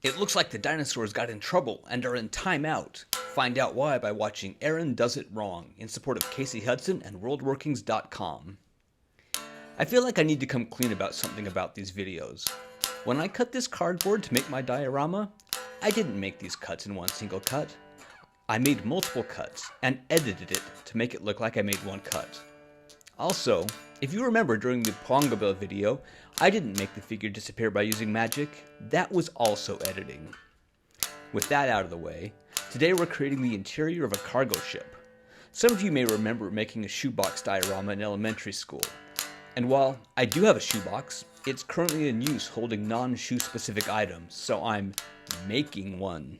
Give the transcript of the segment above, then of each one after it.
It looks like the dinosaurs got in trouble and are in timeout. Find out why by watching Aaron Does It Wrong in support of Casey Hudson and WorldWorkings.com. I feel like I need to come clean about something about these videos. When I cut this cardboard to make my diorama, I didn't make these cuts in one single cut. I made multiple cuts and edited it to make it look like I made one cut. Also, if you remember during the Pongabel video, I didn't make the figure disappear by using magic. That was also editing. With that out of the way, today we're creating the interior of a cargo ship. Some of you may remember making a shoebox diorama in elementary school. And while I do have a shoebox, it's currently in use holding non-shoe specific items, so I'm making one.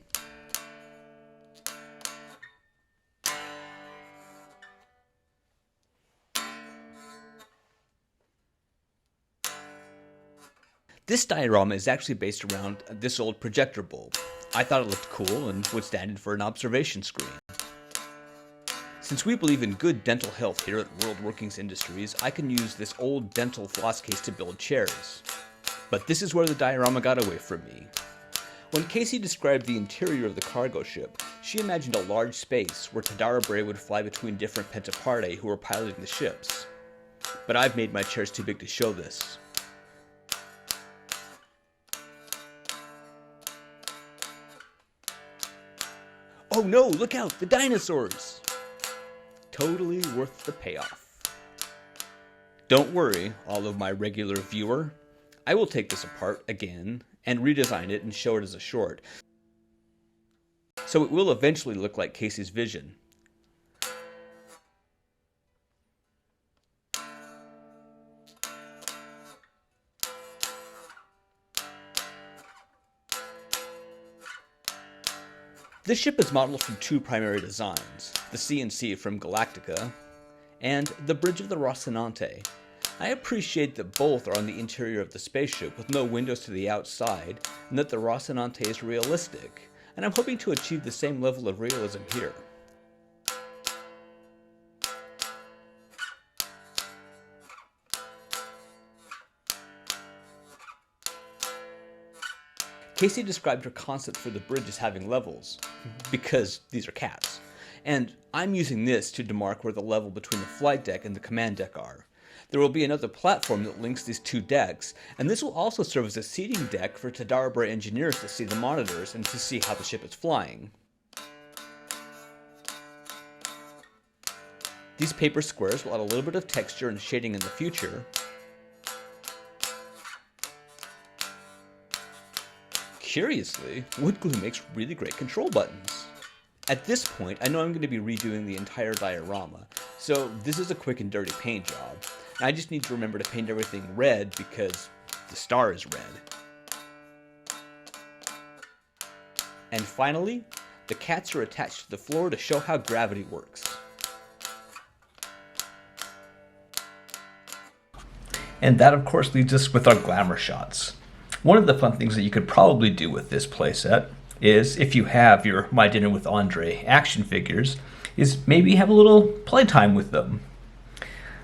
This diorama is actually based around this old projector bulb. I thought it looked cool and would stand in for an observation screen. Since we believe in good dental health here at WorldWorkings Industries, I can use this old dental floss case to build chairs. But this is where the diorama got away from me. When Casey described the interior of the cargo ship, she imagined a large space where Tadara Bray would fly between different Pentapardae who were piloting the ships. But I've made my chairs too big to show this. Oh no, look out, the dinosaurs! Totally worth the payoff. Don't worry, all of my regular viewer. I will take this apart again and redesign it and show it as a short, so it will eventually look like Casey's vision. This ship is modeled from two primary designs, the CNC from Galactica and the Bridge of the Rocinante. I appreciate that both are on the interior of the spaceship with no windows to the outside, and that the Rocinante is realistic, and I'm hoping to achieve the same level of realism here. Casey described her concept for the bridge as having levels, because these are cats, and I'm using this to demark where the level between the flight deck and the command deck are. There will be another platform that links these two decks, and this will also serve as a seating deck for Tadara Bray engineers to see the monitors and to see how the ship is flying. These paper squares will add a little bit of texture and shading in the future. Curiously, wood glue makes really great control buttons. At this point, I know I'm going to be redoing the entire diorama, so this is a quick and dirty paint job. And I just need to remember to paint everything red because the star is red. And finally, the cats are attached to the floor to show how gravity works. And that of course leaves us with our glamour shots. One of the fun things that you could probably do with this playset is, if you have your My Dinner with Andre action figures, is maybe have a little playtime with them.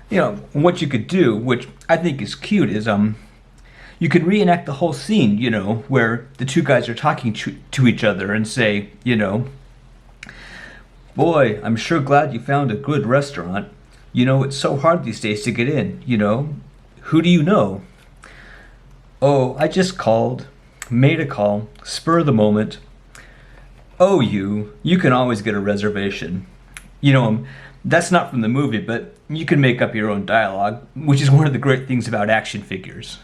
You know, what you could do, which I think is cute, is you could reenact the whole scene, you know, where the two guys are talking to each other and say, you know, "Boy, I'm sure glad you found a good restaurant. You know, it's so hard these days to get in, you know. Who do you know?" "Oh, I just called, made a call, spur of the moment. Oh, you can always get a reservation." You know, that's not from the movie, but you can make up your own dialogue, which is one of the great things about action figures.